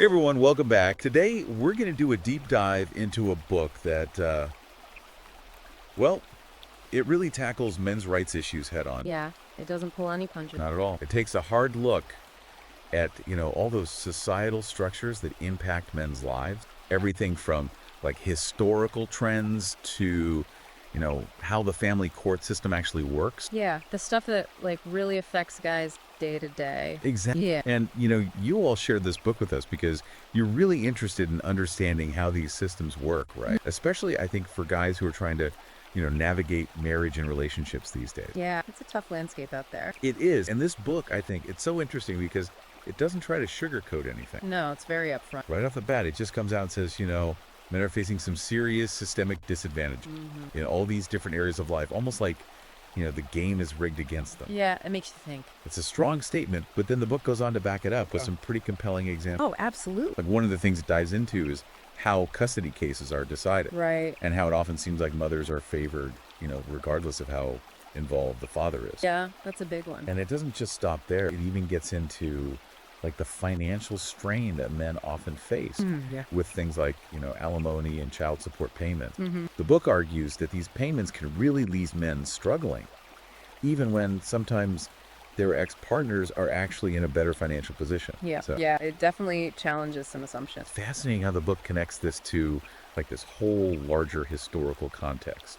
Hey everyone, welcome back. Today we're going to do a deep dive into a book that, well, it really tackles men's rights issues head on. Yeah, it doesn't pull any punches. Not at all. It takes a hard look at, all those societal structures that impact men's lives. Everything from like historical trends to, how the family court system actually works. Yeah, the stuff that really affects guys day to day. Exactly. Yeah. And, you all shared this book with us because you're really interested in understanding how these systems work, right? Especially, I think, for guys who are trying to, navigate marriage and relationships these days. Yeah, it's a tough landscape out there. It is. And this book, I think, it's so interesting because it doesn't try to sugarcoat anything. No, it's very upfront. Right off the bat, it just comes out and says, men are facing some serious systemic disadvantage in all these different areas of life, almost like, the game is rigged against them. Yeah, it makes you think. It's a strong statement, but then the book goes on to back it up with some pretty compelling examples. Oh, absolutely. Like one of the things it dives into is how custody cases are decided. Right. And how it often seems like mothers are favored, regardless of how involved the father is. Yeah, that's a big one. And it doesn't just stop there. It even gets into like the financial strain that men often face with things like, alimony and child support payments. The book argues that these payments can really leave men struggling, even when sometimes their ex-partners are actually in a better financial position. Yeah, So yeah, it definitely challenges some assumptions. fascinating how the book connects this to like this whole larger historical context.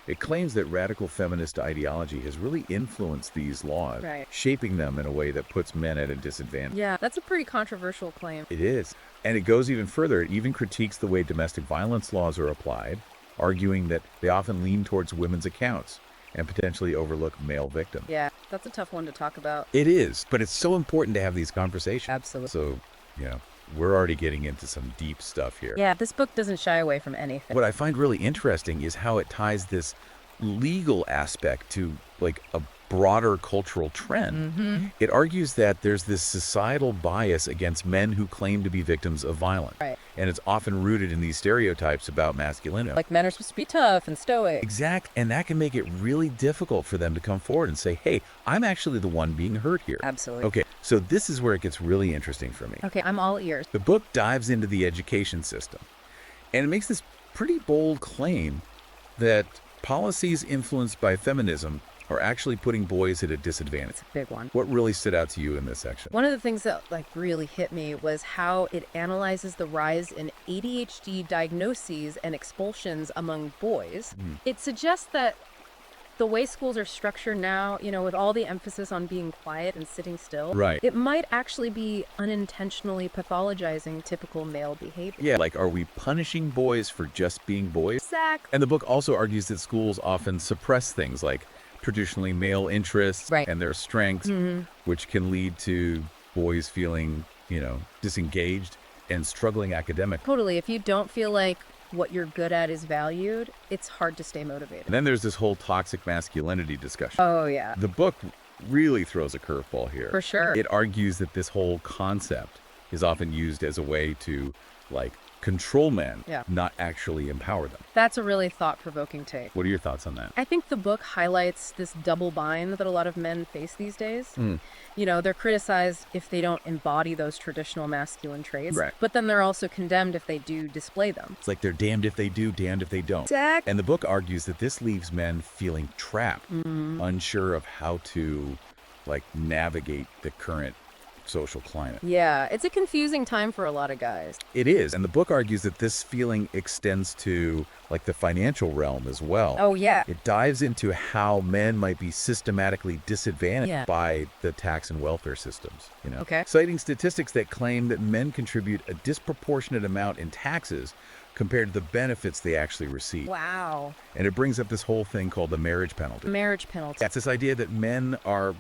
It claims that radical feminist ideology has really influenced these laws, Right. shaping them in a way that puts men at a disadvantage. Yeah, that's a pretty controversial claim. It is. And it goes even further. It even critiques the way domestic violence laws are applied, arguing that they often lean towards women's accounts and potentially overlook male victims. Yeah, that's a tough one to talk about. It is, but it's so important to have these conversations. Absolutely. So, we're already getting into some deep stuff here. Yeah, this book doesn't shy away from anything. What I find really interesting is how it ties this legal aspect to like a broader cultural trend. It argues that there's this societal bias against men who claim to be victims of violence. Right. And it's often rooted in these stereotypes about masculinity. Like men are supposed to be tough and stoic. Exact. And that can make it really difficult for them to come forward and say, hey, I'm actually the one being hurt here. Absolutely. Okay, so this is where it gets really interesting for me. Okay, I'm all ears. The book dives into the education system, and it makes this pretty bold claim that policies influenced by feminism are actually putting boys at a disadvantage. It's a big one. What really stood out to you in this section? One of the things that really hit me was how it analyzes the rise in ADHD diagnoses and expulsions among boys. It suggests that the way schools are structured now, with all the emphasis on being quiet and sitting still, Right. it might actually be unintentionally pathologizing typical male behavior. Yeah, like, are we punishing boys for just being boys? Exactly. And the book also argues that schools often suppress things like traditionally male interests Right. and their strengths, which can lead to boys feeling, disengaged and struggling academically. Totally. If you don't feel like what you're good at is valued, it's hard to stay motivated. And then there's this whole toxic masculinity discussion. Oh, yeah. The book really throws a curveball here. For sure. It argues that this whole concept is often used as a way to, control men, Yeah. not actually empower them. That's a really thought-provoking take. What are your thoughts on that? I think the book highlights this double bind that a lot of men face these days. They're criticized if they don't embody those traditional masculine traits, Right. but then they're also condemned if they do display them. It's like they're damned if they do, damned if they don't. Exactly. And the book argues that this leaves men feeling trapped, unsure of how to, navigate the current social climate. Yeah, it's a confusing time for a lot of guys. It is. And the book argues that this feeling extends to, the financial realm as well. Oh, yeah. It dives into how men might be systematically disadvantaged Yeah. by the tax and welfare systems, Okay. citing statistics that claim that men contribute a disproportionate amount in taxes compared to the benefits they actually receive. Wow. And it brings up this whole thing called the marriage penalty. Marriage penalty. That's this idea that men are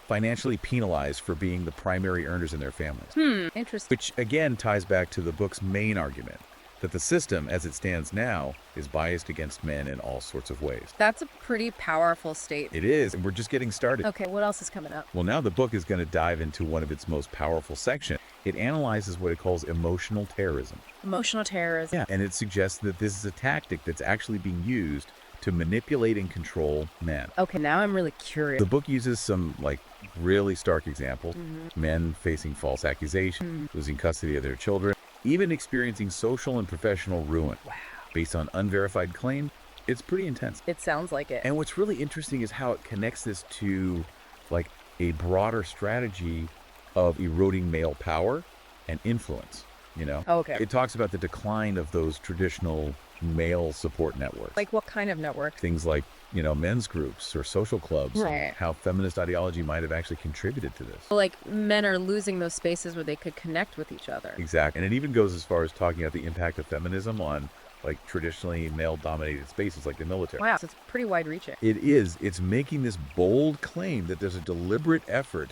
financially penalized for being the primary earners in their families. Interesting. Which again ties back to the book's main argument that the system as it stands now is biased against men in all sorts of ways. That's a pretty powerful statement. It is, and we're just getting started. Okay, what else is coming up? Well, now the book is going to dive into one of its most powerful sections. It analyzes what it calls emotional terrorism. Emotional terrorism. Yeah, and it suggests that this is a tactic that's actually being used to manipulate and control men. Okay, now I'm really curious. The book uses some, like, really stark examples. Men facing false accusations, losing custody of their children, even experiencing social and professional ruin. Wow. Based on unverified claims. It's pretty intense. It sounds like it. And what's really interesting is how it connects this to, like, a broader strategy of eroding male power and influence, you know? Okay. It talks about the decline of those traditional male support networks. Like what kind of network? Things like, you know, men's groups or social clubs. Right. How feminist ideology might have actually contributed to this. Like men are losing those spaces where they could connect with each other. Exactly. And it even goes as far as talking about the impact of feminism on, like, traditionally male-dominated spaces like the military. Wow, so it's pretty wide-reaching. It is. It's making this bold claim that there's a deliberate effort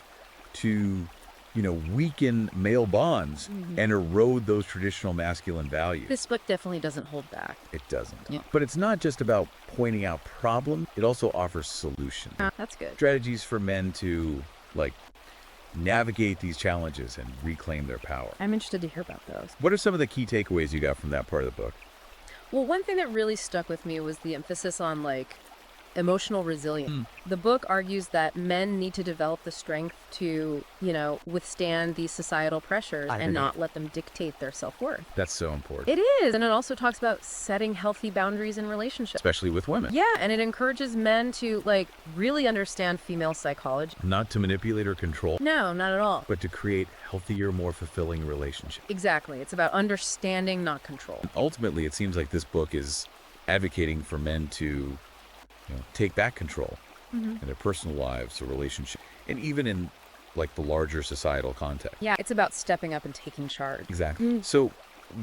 to, you know, weaken male bonds and erode those traditional masculine values. This book definitely doesn't hold back. It doesn't. Yeah. But it's not just about pointing out problems. It also offers solutions. That's good. Strategies for men to, like, navigate these challenges and reclaim their power. I'm interested to hear about those. What are some of the key takeaways you got from that part of the book? Well, one thing that really stuck with me was the emphasis on, like, emotional resilience. The book argues that men need to develop the strength to, you know, withstand these societal pressures and not let them dictate their self-worth. That's so important. It is. And it also talks about setting healthy boundaries in relationships. Especially with women. Yeah, and it encourages men to, like, really understand female psychology. Not to manipulate or control, No, not at all. but to create healthier, more fulfilling relationships. Exactly. It's about understanding, not control. Ultimately, it seems like this book is advocating for men to, you know, take back control in their personal lives or relationships, and even in, like, the larger societal context. Yeah, it's about stepping up and taking charge. Exactly. So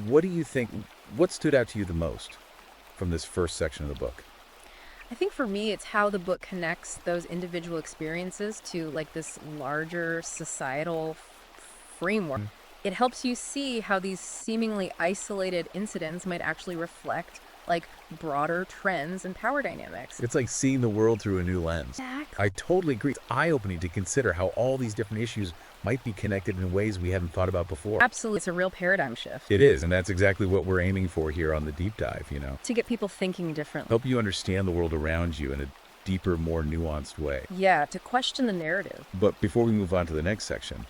what do you think, what stood out to you the most from this first section of the book? I think for me, it's how the book connects those individual experiences to, like, this larger societal framework. It helps you see how these seemingly isolated incidents might actually reflect, like, broader trends and power dynamics. It's like seeing the world through a new lens. Exactly. I totally agree. It's eye-opening to consider how all these different issues might be connected in ways we haven't thought about before. Absolutely. It's a real paradigm shift. It is, and that's exactly what we're aiming for here on the deep dive, you know. To get people thinking differently. Help you understand the world around you in a deeper, more nuanced way. Yeah, to question the narrative. But before we move on to the next section,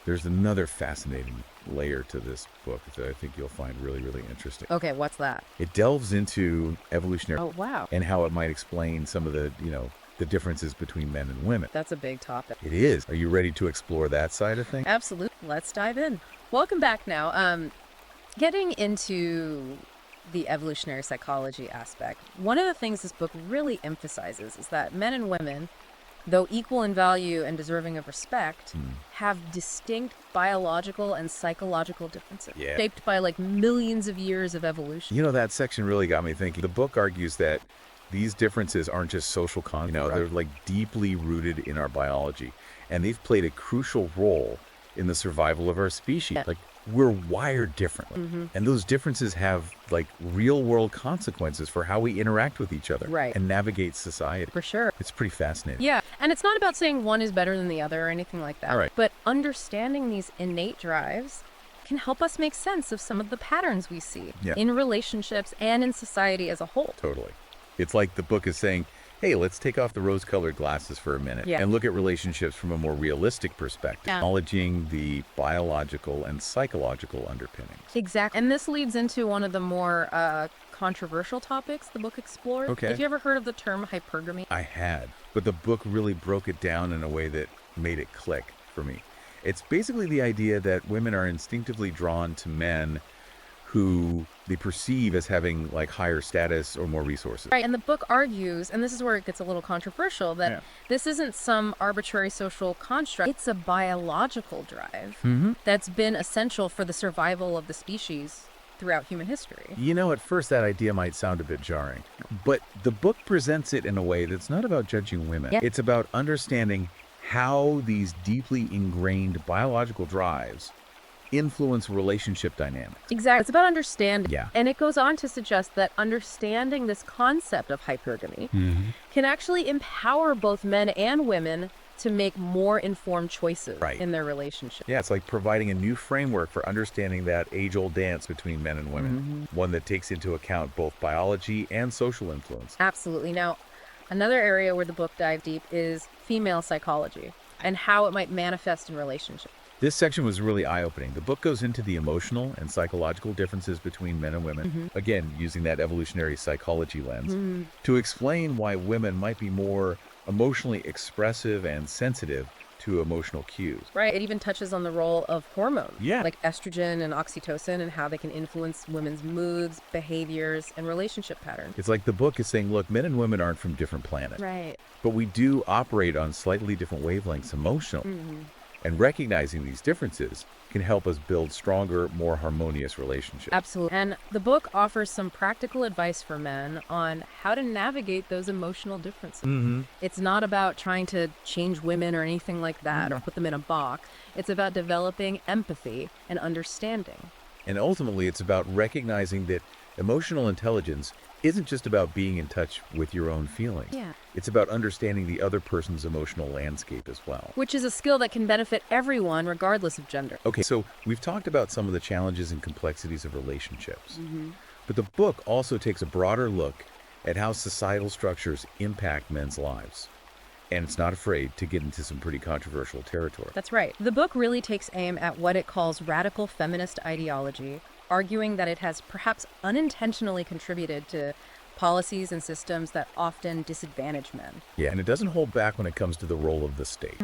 there's another fascinating layer to this book that I think you'll find really, really interesting. Okay, what's that? It delves into evolutionary Oh, wow. and how it might explain some of the, you know, the differences between men and women. That's a big topic. It is. Are you ready to explore that side of things? Absolutely. Let's dive in. Welcome back now. Getting into the evolutionary psychology aspect, one of the things this book really emphasizes is that men and women, though equal in value and deserving of respect, have distinct biological and psychological differences, Yeah. shaped by, like, millions of years of evolution. You know, that section really got me thinking. The book argues that these differences aren't just social concepts. You know, they're, like, deeply rooted in our biology, and they've played a crucial role in the survival of our species. Yeah. Like, we're wired differently, and those differences have, like, real-world consequences for how we interact with each other Right. and navigate society. For sure. It's pretty fascinating. Yeah, and it's not about saying one is better than the other or anything like that. All right. But understanding these innate drives can help us make sense of some of the patterns we see Yeah. in relationships and in society as a whole. Totally. It's like the book is saying, hey, let's take off the rose-colored glasses for a minute Yeah. and look at relationships from a more realistic perspective, Yeah. acknowledging the biological and psychological underpinnings. Exactly. And this leads into one of the more controversial topics the book explores. Okay. Have you ever heard of the term hypergamy? I had, but the book really broke it down in a way that made it click for me. It's basically the idea that women are instinctively drawn to men who they perceive as having, like, higher status or more resources. Right, and the book argues, and this is where it gets a little controversial, that Yeah. this isn't some arbitrary social construct. It's a biological drive that's been essential for the survival of the species throughout human history. You know, at first that idea might sound a bit jarring, but the book presents it in a way that's not about judging women. Yeah. It's about understanding how these deeply ingrained biological drives influence relationship dynamics. Exactly. It's about understanding. Yeah. And it goes on to suggest that understanding this concept of hypergamy can actually empower both men and women to make more informed choices Right. in their relationship. Yeah, it's like providing a new framework for understanding that age-old dance between men and women, one that takes into account both biology and social influence. Absolutely. Now, another area where the book dives deep is female psychology and how it might manifest in relationships. This section was really eye-opening. The book goes into the emotional and psychological differences between men and women, again, using that evolutionary psychology lens, to explain why women might be more emotionally expressive and sensitive to emotional cues. Right. It even touches on the role of hormones, Yeah. like estrogen and oxytocin, and how they can influence women's moods, behaviors, and relationship patterns. It's like the book is saying, look, men and women aren't from different planets, Right. but we do operate on slightly different wavelengths emotionally. And recognizing these differences can help us build stronger, more harmonious relationships. Absolutely. And the book offers some practical advice for men on how to navigate those emotional differences. It's not about trying to change women or anything like that or put them in a box. It's about developing empathy and understanding. And ultimately, it's about recognizing that emotional intelligence isn't just about being in touch with your own feelings. Yeah. It's about understanding the other person's emotional landscape as well. Which is a skill that can benefit everyone regardless of gender. Okay, so we've talked about some of the challenges and complexities of relationships. But the book also takes a broader look at how societal structures impact men's lives. And it's not afraid to get into some pretty controversial territory. That's right. The book really takes aim at what it calls radical feminist ideology, arguing that it has perhaps unintentionally contributed to policies and systems that often disadvantage men. Yeah, and it doesn't hold back when it comes to the role of the state.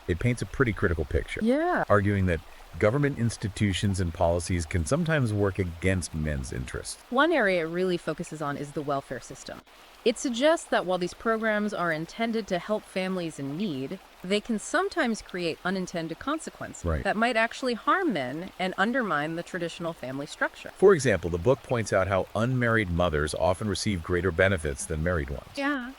It paints a pretty critical picture, Yeah. arguing that government institutions and policies can sometimes work against men's interests. One area it really focuses on is the welfare system. It suggests that while these programs are intended to help families in need, they can sometimes create unintended consequences Right. that might actually harm men and undermine the traditional family structure. For example, the book points out how unmarried mothers often receive greater benefits than married ones. Yeah.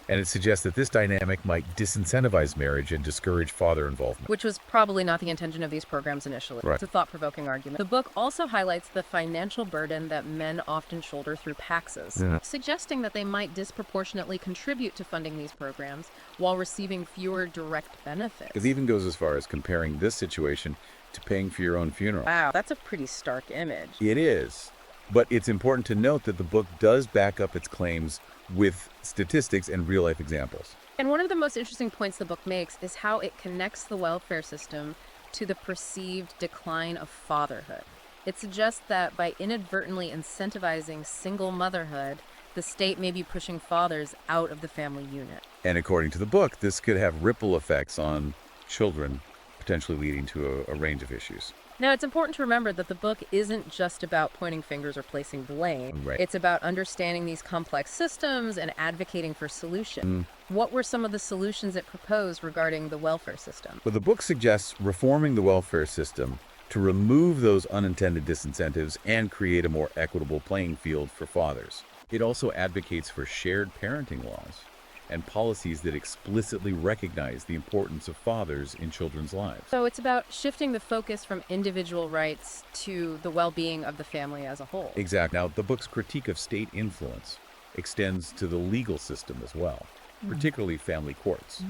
And it suggests that this dynamic might disincentivize marriage and discourage father involvement. Which was probably not the intention of these programs initially. Right. It's a thought-provoking argument. The book also highlights the financial burden that men often shoulder through taxes, suggesting that they might disproportionately contribute to funding these programs while receiving fewer direct benefits. It even goes as far as comparing this situation to paying for your own funeral. Wow, that's a pretty stark image. It is. But it's important to note that the book does back up its claims with statistics and real-life examples. And one of the most interesting points the book makes is how it connects the welfare system to the perceived decline of fatherhood. It suggests that by inadvertently incentivizing single motherhood, the state may be pushing fathers out of the family unit. And according to the book, this could have ripple effects on children, potentially leading to a range of issues. Now, it's important to remember that the book isn't just about pointing fingers or placing blame. Right. It's about understanding these complex systems and advocating for solutions. What were some of the solutions it proposed regarding the welfare system? But the book suggests reforming the welfare system to remove those unintended disincentives and create a more equitable playing field for fathers. It also advocates for shared parenting laws and policies that explicitly recognize the importance of fathers in children's lives. So it's about shifting the focus from individual rights to the well-being of the family as a whole. Exactly. Now, the book's critique of state influence extends to the legal system as well, particularly family courts.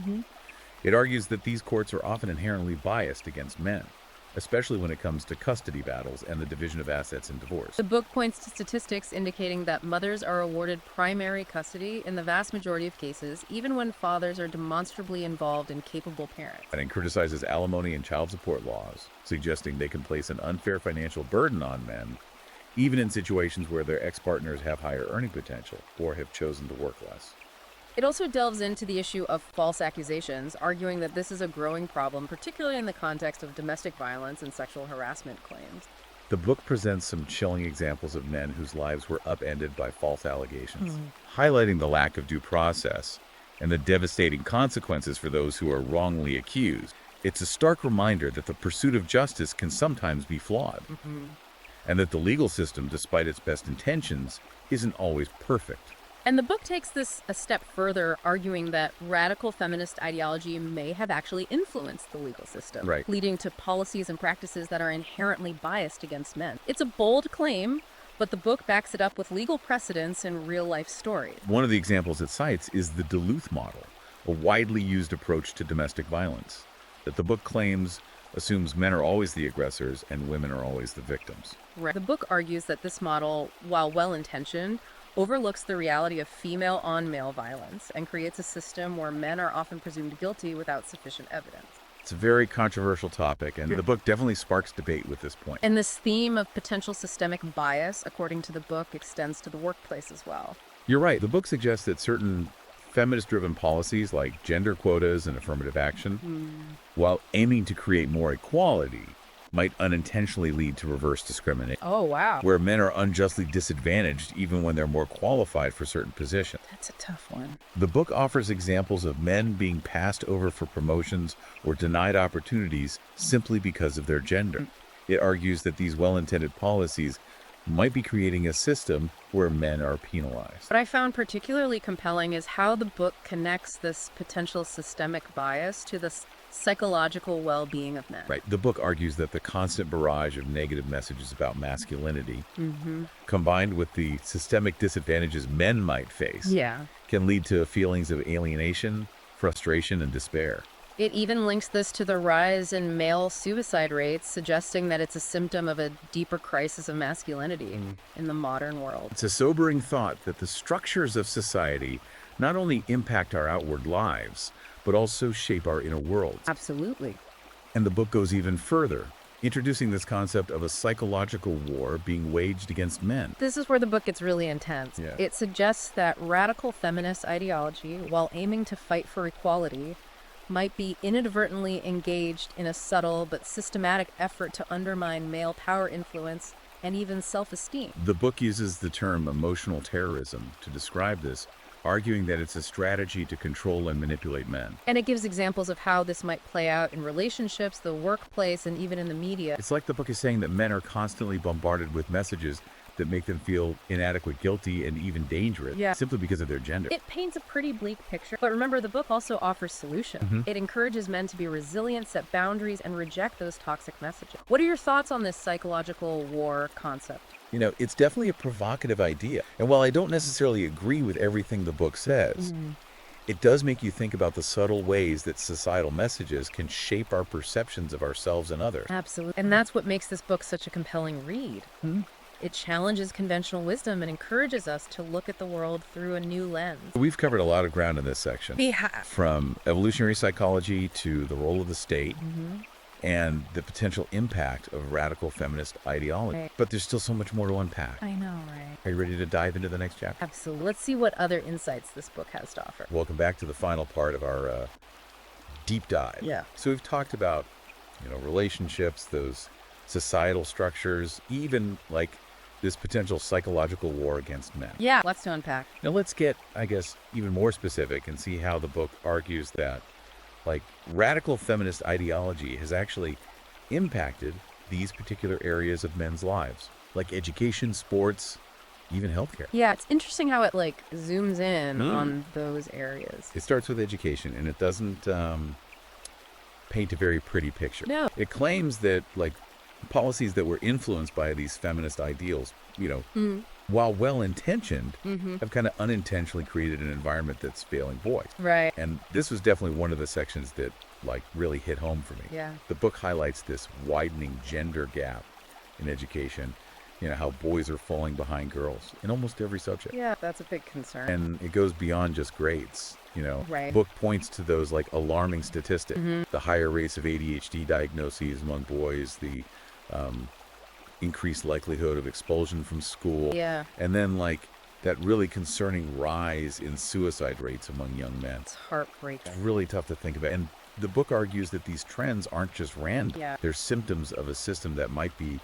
It argues that these courts are often inherently biased against men, especially when it comes to custody battles and the division of assets in divorce. The book points to statistics indicating that mothers are awarded primary custody in the vast majority of cases, even when fathers are demonstrably involved and capable parents. And it criticizes alimony and child support laws, suggesting they can place an unfair financial burden on men, even in situations where their ex-partners have higher earning potential or have chosen to work less. It also delves into the issue of false accusations, arguing that this is a growing problem, particularly in the context of domestic violence and sexual harassment claims. The book presents some chilling examples of men whose lives were upended by false allegations, highlighting the lack of due process and the devastating consequences for those who are wrongly accused. It's a stark reminder that the pursuit of justice can sometimes be flawed, and that the legal system, despite its best intentions, isn't always perfect. And the book takes this a step further, arguing that radical feminist ideology may have actually influenced the legal system, Right. leading to policies and practices that are inherently biased against men. It's a bold claim, but the book backs it up with legal precedents and real-life stories. One of the examples it cites is the Duluth model, a widely used approach to domestic violence that the book claims assumes men are always the aggressors and women are always the victims. Right. The book argues that this model, while well-intentioned, overlooks the reality of female on male violence and creates a system where men are often presumed guilty without sufficient evidence. It's a very controversial topic, and the book definitely sparks debate with this point. And this theme of potential systemic bias, according to the book, extends to the workplace as well. You're right. The book suggests that certain feminist-driven policies like gender quotas and affirmative action, while aiming to create more equality, might unintentionally lead to reverse discrimination. Oh, wow. Where men are unjustly disadvantaged even when they're more qualified for certain positions. That's a tough one. The book offers examples of men being passed over for promotions or denied opportunities simply because of their gender. It argues that these well-intended policies might be creating a system where men are penalized. What I found particularly compelling is how the book connects this potential systemic bias to the psychological well-being of men. Right. The book argues that the constant barrage of negative messages about masculinity, combined with the systemic disadvantages men might face, can lead to feelings of alienation, frustration, and despair. It even links this to the rise in male suicide rates, suggesting that it's a symptom of a deeper crisis of masculinity in the modern world. It's a sobering thought that the structures of society not only impact our outward lives, but also shape our inner world. Absolutely. And the book goes even further, introducing this concept of a psychological war being waged against men. This is where the book gets really intense. Yeah. It suggests that radical feminist ideology, while aiming to fight for equality, might be inadvertently engaged in a subtle but systematic effort to undermine male power influence and even self-esteem. The book uses the term emotional terrorism to describe this, arguing that it's a strategy to control and manipulate men. And it gives examples of how this might play out in relationships, the workplace, and even in the media. It's like the book is saying that men are constantly bombarded with messages that make them feel inadequate, guilty, and even dangerous, simply because of their gender. It paints a pretty bleak picture. But remember, the book also offers solutions. It encourages men to be resilient, set boundaries, and reject those toxic messages. What are your thoughts on this psychological war concept? You know, it's definitely a provocative idea. And while I don't necessarily agree with everything the book says, it does make you think about the subtle ways that societal messages can shape our perceptions of ourselves and others. Absolutely. And that's what makes this book such a compelling read. It challenges conventional wisdom and encourages us to look at the world through a new lens. We've covered a lot of ground in this section. We have. From evolutionary psychology to the role of the state and the potential impact of radical feminist ideology. Right. But there's still so much more to unpack. I know, right? Are you ready to dive into the next chapter? Absolutely. Let's see what other insights this book has to offer. Welcome back to the final part of our deep dive. Yeah. So we've talked about, relationships, those societal structures, even like this potential psychological war against men. Yeah, lots to unpack. Now let's get, I guess, even more specific and see how the book argues that, radical feminist ideology has actually impacted these particular areas of men's lives, like education, sports, even healthcare. Yeah, it's interesting how it zooms in on those areas. It starts with education, and it doesn't paint a very pretty picture. No. It claims that policies that were influenced by these feminist ideals, while well-intentioned, have kind of unintentionally created an environment that's failing boys. Right. And this was definitely one of the sections that really hit home for me. Yeah. The book highlights this widening gender gap in education, how boys are falling behind girls in almost every subject. Yeah, that's a big concern. And it goes beyond just grades. Right. Book points to those alarming statistics, the higher rates of ADHD diagnoses among boys, the increased likelihood of expulsion from school. Yeah. And then that really concerning rise in suicide rates among young men. It's heartbreaking. It's really tough to think about. And the book argues that these trends aren't just random. Yeah. They're symptoms of a system that might be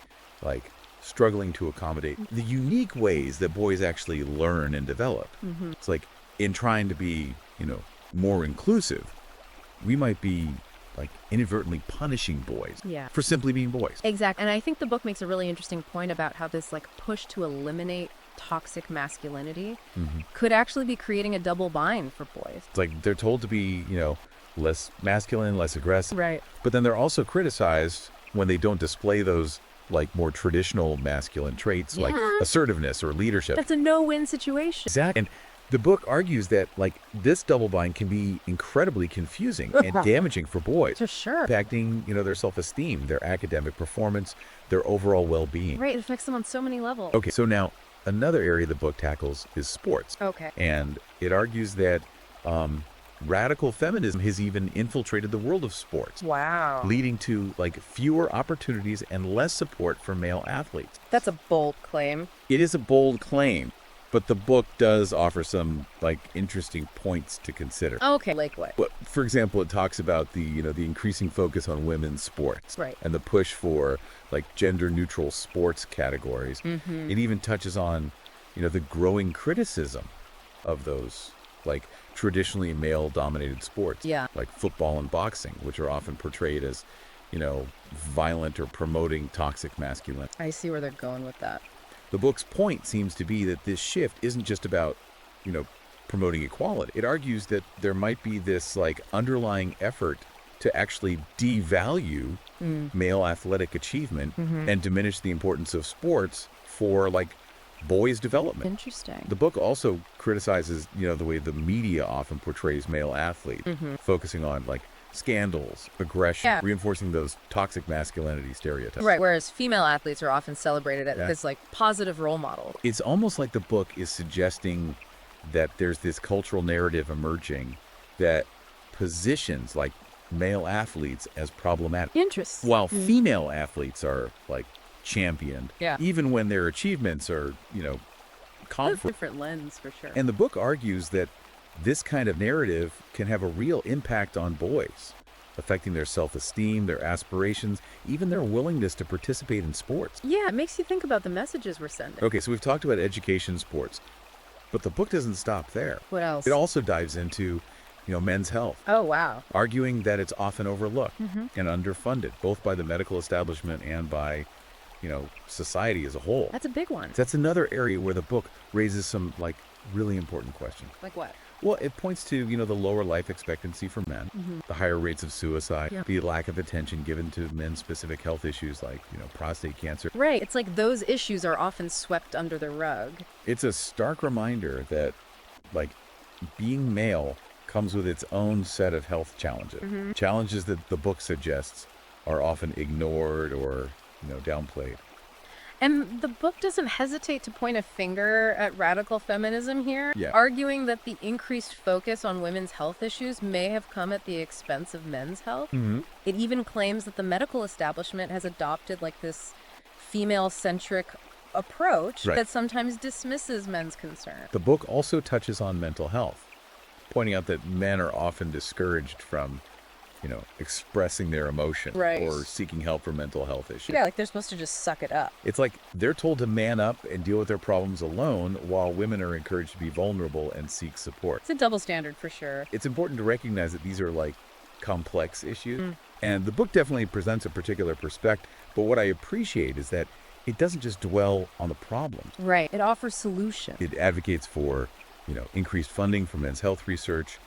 struggling to accommodate the unique ways that boys actually learn and develop. It's in trying to be, more inclusive, we might be inadvertently punishing boys for simply being boys. Exactly. And I think the book makes a really interesting point about how this push to eliminate toxic masculinity could actually be creating a double bind for boys. It's they're told to be, less masculine, less aggressive. Right. But then they're also criticized when they don't display those more traditional masculine traits like assertiveness or leadership. That's a no-win situation. Exactly. And The book argues that, like, this double bind can be incredibly confusing and damaging for boys, For sure. impacting, their self-esteem, their academic performance, their overall well-being. Right, it affects them on so many levels. Okay, so now another area the book tackles is sports. Okay. And it argues that radical feminism has even infiltrated the world of sports, Wow. leading to, like, fewer opportunities and less support for male athletes. That's a bold claim. It is a bold claim, but the book does offer some, like, interesting points to consider. Okay, like what? But, for example, it talks about the increasing focus on women's sports, Right. and the push for, like, gender-neutral sports categories. Mm-hmm. It even touches on, the growing criticism of those, like, traditionally male-dominated sports, Yeah. like football and boxing, which are often portrayed as, violent or promoting toxic masculinity. I see where they're going with that. The book's point seems to be that this shift isn't just about, promoting equality. It argues that there might be this, like, underlying effort to actually devalue male athletic achievement and diminish the importance of sports for, like, boys' development. Interesting. The book also criticizes, the way the media often portrays male athletes, focusing on, like, scandals, aggression, reinforcing those toxic masculinity stereotypes. Right, whereas female athletes are often celebrated as this, like, positive role model. It's almost like the book is suggesting that there's this cultural narrative emerging that positions, like, male athletes as problematic, Interesting. while female athletes are, like, championed, Yeah. even when their achievements are, That's a comfort. different lens, for sure. And the book argues that this kind of narrative can have a real impact on boys, affecting their self-esteem, their aspirations, even their willingness to participate in sports. Yeah, it makes you think about the messages we're sending. Okay, so we've talked about education, sports, but the book doesn't stop there. What else? It also dives into, men's health, Oh, wow. arguing that it's often overlooked and underfunded, both by the medical establishment and by, society as a whole. That's a big one. That's another area where the book raises some, like, really important questions. Like what? Well, it points to, the lower life expectancy for men, the higher rates of suicide, the lack of attention given to men's specific health issues like, prostate cancer. Right. It's like those issues are often swept under the rug. It's a stark reminder that, like, being male comes with its own set of health challenges. Challenges that the book suggests are often ignored or, downplayed. And the book doesn't hesitate to point a finger at radical feminism here, Yeah. arguing that the increased focus on women's health issues may have come at the expense of men's health. It even claims that the medical establishment has adopted, like, this female-centric approach Right. that sometimes dismisses men's concerns. The book also touches on mental health, pointing out that men are often discouraged from, expressing their emotion Right. or seeking help for mental health issues. Yeah, like they're supposed to just suck it up. It's like they're told to man up and deal with their problems alone, while women are encouraged to be vulnerable and seek support. It's a double standard for sure. It's important to recognize that these are, like, complex issues. And the book definitely presents a particular perspective. But what I appreciate is that it doesn't just dwell on the problems. Right. It offers solutions. It advocates for, increased funding for men's health research,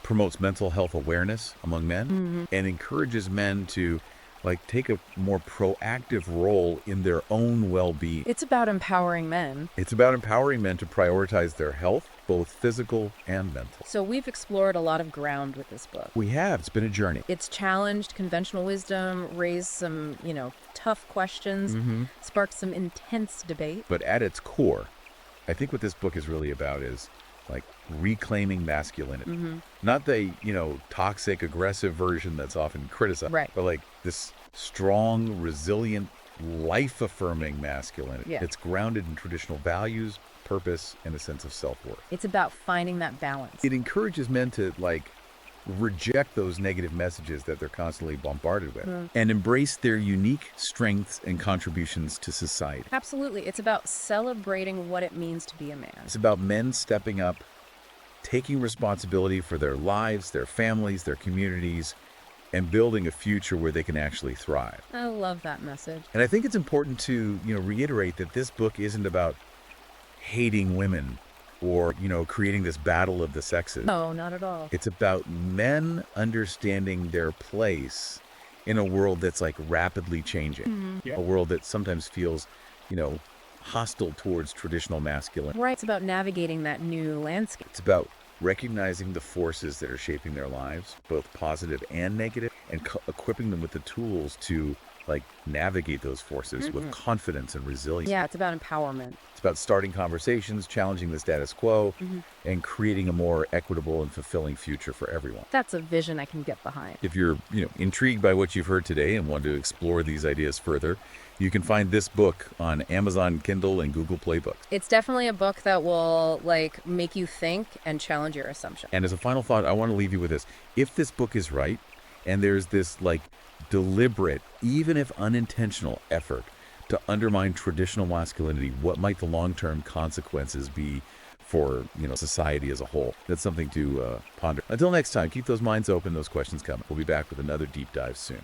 promotes mental health awareness among men, and encourages men to, like, take a more proactive role in their own well-being. It's about empowering men. It's about empowering men to prioritize their health, both physical and mental. So we've explored a lot of ground with this book. We have. It's been a journey. It's challenged conventional wisdom, raised some, tough questions, sparked some intense debate. But at its core, I think what this book is really about is, like, reclaiming masculinity. Not the, toxic, aggressive version that's often criticized, Right. but, like, this strong, resilient, life-affirming masculinity. Yeah. It's grounded in traditional values, purpose, and a sense of self-worth. It's about finding that balance. It encourages men to, like, reject those negative messages that they're constantly bombarded with and embrace their unique strengths and contributions to society. Absolutely. It's about celebrating what it means to be a man. It's about men stepping up, taking responsibility for their lives, their families, their communities, and building a future where they can actually thrive. I love that message. And I think it's important to, reiterate that this book isn't about hating women or, creating this battle of the sexes. No, not at all. It's about men understanding their place in a world that's, like, rapidly changing. A world that sometimes feels, hostile towards traditional masculinity. Right. It's about navigating that new landscape. It's about recognizing the forces that are shaping their lives, both positive and negative, and equipping them with the tools to navigate those forces with confidence and resilience. Yeah, it's about empowerment. It's about starting conversations, challenging the status quo, and creating a more equitable and fulfilling future for everyone. That's a vision I can get behind. If you're, intrigued by what you've heard today and want to explore these ideas further, you can find this book on Amazon Kindle and Google Play Books. It's definitely a book that will make you think and challenge your assumptions. And as a final thought, I want to leave you with this. If this book is right, and there's this deliberate, even if unintentional effort to undermine traditional masculinity, what might the long-term consequences be for, society as a whole? That's something to ponder. Until next time, keep those minds open, those questions coming. We'll be back with another deep dive soon.